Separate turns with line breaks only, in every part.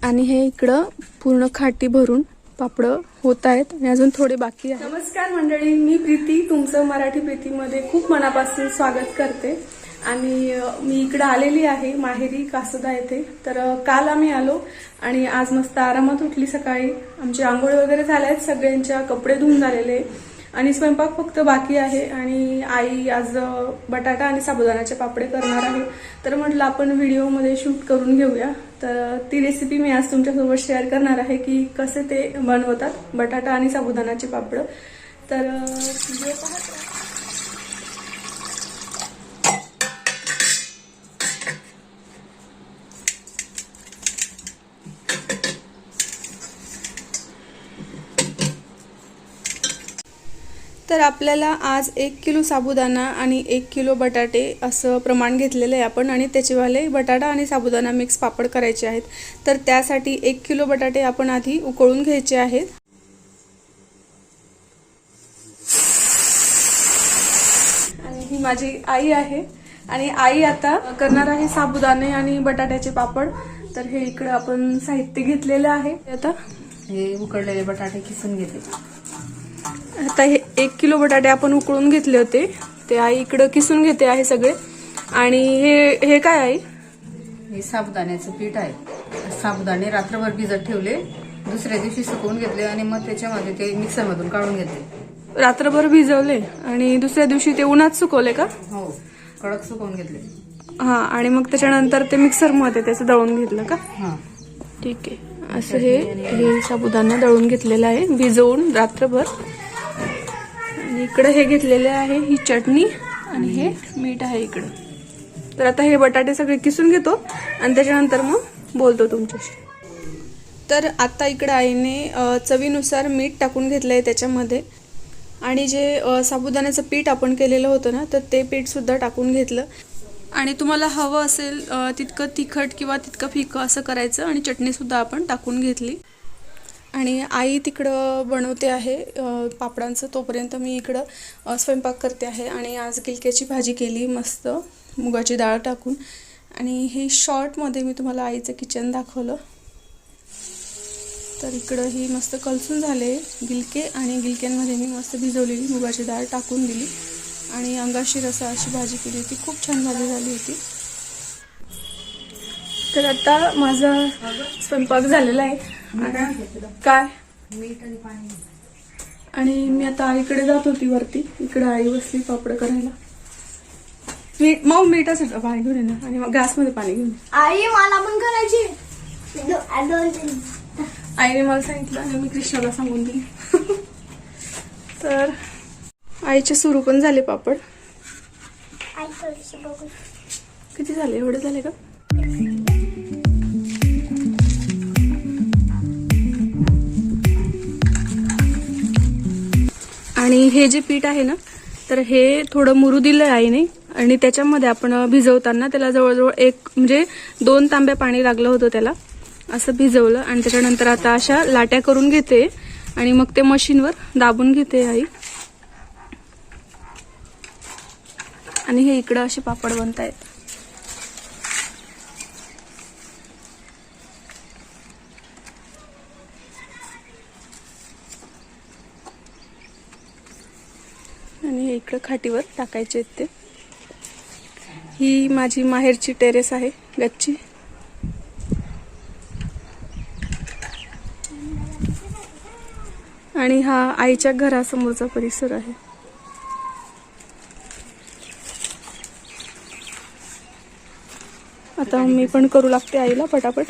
आणि हे इकडं पूर्ण खाटी भरून पापड होत आहेत आणि अजून थोडे बाकी आहेत। नमस्कार मंडळी, मी प्रीती तुमचं मराठी प्रीतीमध्ये खूप मनापासून स्वागत करते। आणि मी इकडे आलेली आहे माहेरी कासोदा येथे। तर काल आम्ही आलो आणि आज मस्त आरामात उठली सकाळी। आमची आंघोळ वगैरे झाल्या आहेत, सगळ्यांच्या कपडे धुवून झालेले आणि स्वयंपाक फक्त बाकी आहे। आणि आई आज बटाटा आणि साबुदाण्याचे पापडे करणार आहे। तर म्हटलं आपण व्हिडिओमध्ये शूट करून घेऊया। तर ती रेसिपी मी आज तुमच्यासोबत शेअर करणार आहे की कसे ते बनवतात बटाटा आणि साबुदाण्याचे पापड। तर व्हिडिओ पाहत तर आपल्याला आज 1 किलो साबुदाणा आणि 1 किलो बटाटे असं प्रमाण घेतलेले आहे आपण आणि त्याचेवाले बटाटा आणि साबुदाणा मिक्स पापड करायचे आहेत। तर त्यासाठी 1 किलो बटाटे आपण आधी उकळून घ्यायचे आहेत। आणि ही माझी आई आहे आणि आई आता करणार आहे साबुदाणे आणि बटाट्याचे पापड। तर हे इकडे आपण साहित्य घेतलेले आहे। आता
हे उकडलेले बटाटे किसून घेते।
आता हे 1 किलो बटाटे आपण उकळून घेतले होते, ते आई इकडे किसून घेते आहे सगळे। आणि हे काय आहे?
हे साबुदाण्याचं पीठ आहे। साबुदाणे रात्रभर भिजत ठेवले, दुसऱ्या दिवशी सुकवून घेतले आणि मग त्याच्यामध्ये ते मिक्सर मधून काढून घेतले।
रात्रभर भिजवले आणि दुसऱ्या दिवशी ते उन्हात सुकवले का?
हो, कडक सुकवून घेतले।
हा, आणि मग त्याच्यानंतर ते मिक्सर मध्ये त्याचं दळून घेतलं का?
हा,
ठीक आहे। असं हे साबुदाणा दळून घेतलेला आहे भिजवून रात्रभर। आणि इकडे हे घेतलेले आहे ही चटणी आणि हे मीठ आहे इकडे। तर आता हे बटाटे सगळे किसून घेतो आणि त्याच्यानंतर मग बोलतो तुमच्याशी। तर आता इकडे आईने चवीनुसार मीठ टाकून घेतलंय त्याच्यामध्ये आणि जे साबुदाण्याचं पीठ आपण केलेलं होतं ना, तर ते पीठ सुद्धा टाकून घेतलं। आणि तुम्हाला हवं असेल तितकं तिखट किंवा तितकं फिकं असं करायचं आणि चटणी सुद्धा आपण टाकून घेतली। आणि आई तिकडं बनवते आहे पापडांचं, तोपर्यंत मी इकडं स्वयंपाक करते आहे। आणि आज गिलक्याची भाजी केली मस्त मुगाची डाळ टाकून। आणि हे शॉर्टमध्ये मी तुम्हाला आईचं किचन दाखवलं। तर इकडं ही मस्त कलसून झाले गिलके आणि गिलक्यांमध्ये मी मस्त भिजवलेली मुगाची डाळ टाकून दिली आणि अंगाशी रसा अशी भाजी केली होती, खूप छान भाजी झाली होती। तर आता माझा स्वयंपाक झालेला आहे। काय
मीठ आणि पाणी।
आणि मी आता आईकडे जात होती वरती, इकडे आई बसली पापड करायला। मीठ असेल पाणी घेऊन येणार आणि मग गॅसमध्ये पाणी घेऊन।
आई मला पण करायची।
आईने मला सांगितलं आणि मी कृष्णाला सांगून दिली। तर आईचे सुरू पण झाले पापड। किती झाले? एवढे झाले का? आणि हे जे पीठ आहे ना, तर हे थोडं मुरू दिलं आईने आणि त्याच्यामध्ये आपण भिजवताना त्याला जवळजवळ म्हणजे 2 तांब्या पाणी लागलं होतं त्याला। असं भिजवलं आणि त्याच्यानंतर आता अशा लाट्या करून घेते आणि मग ते मशीनवर दाबून घेते आई। आणि हे इकडं असे पापड बनतायत। आणि हे इकडं खाटीवर टाकायचे आहेत ते। ही माझी माहेरची टेरेस आहे, गच्ची। आणि हा आईच्या घरासमोरचा परिसर आहे। आता मी पण करू लागते आईला पटापट।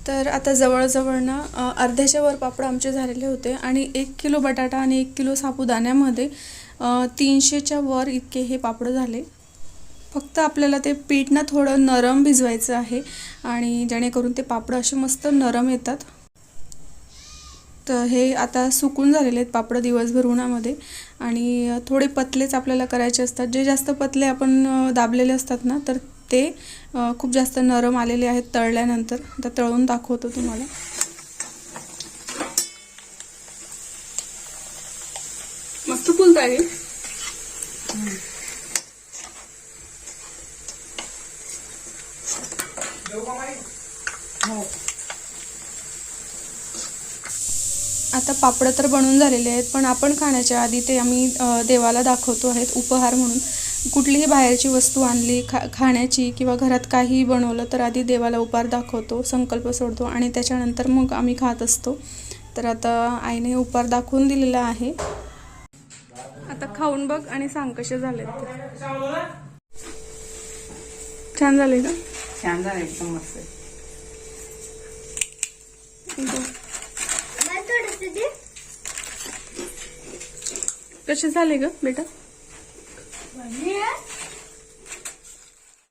तर आता जवळजवळ ना अर्ध्याच्या वर पापड आमचे झालेले होते आणि 1 किलो बटाटा आणि 1 किलो साबुदाण्यामध्ये 300च्या वर इतके हे पापड झाले। फक्त आपल्याला ते पीठ ना थोडं नरम भिजवायचं आहे आणि जेणेकरून ते पापड असे मस्त नरम येतात। तर हे आता सुकून झालेले आहेत पापड दिवसभर उन्हामध्ये आणि थोडे पतलेच आपल्याला करायचे असतात। जे जास्त पतले आपण दाबलेले असतात ना तर ते खूप जास्त नरम आलेले आहेत तळल्यानंतर. आता तळून दाखवतो तुम्हाला. मस्त फुलत आहे. आता पापड तर बनवून झालेले आहेत, पण आपण खाण्याच्या आधी ते आम्ही देवाला दाखवतो आहेत उपहार म्हणून. कुठलीही बाहेरची वस्तू आणली खाण्याची किंवा घरात काहीही बनवलं तर आधी देवाला उपहार दाखवतो, संकल्प सोडतो आणि त्याच्यानंतर मग आम्ही खात असतो. तर आता आईने उपहार दाखवून दिलेला आहे. आता खाऊन बघ आणि सांग कसे झाले. छान झाले का?
छान झालं, एकदम मस्त.
कसे झाले ग बेटा?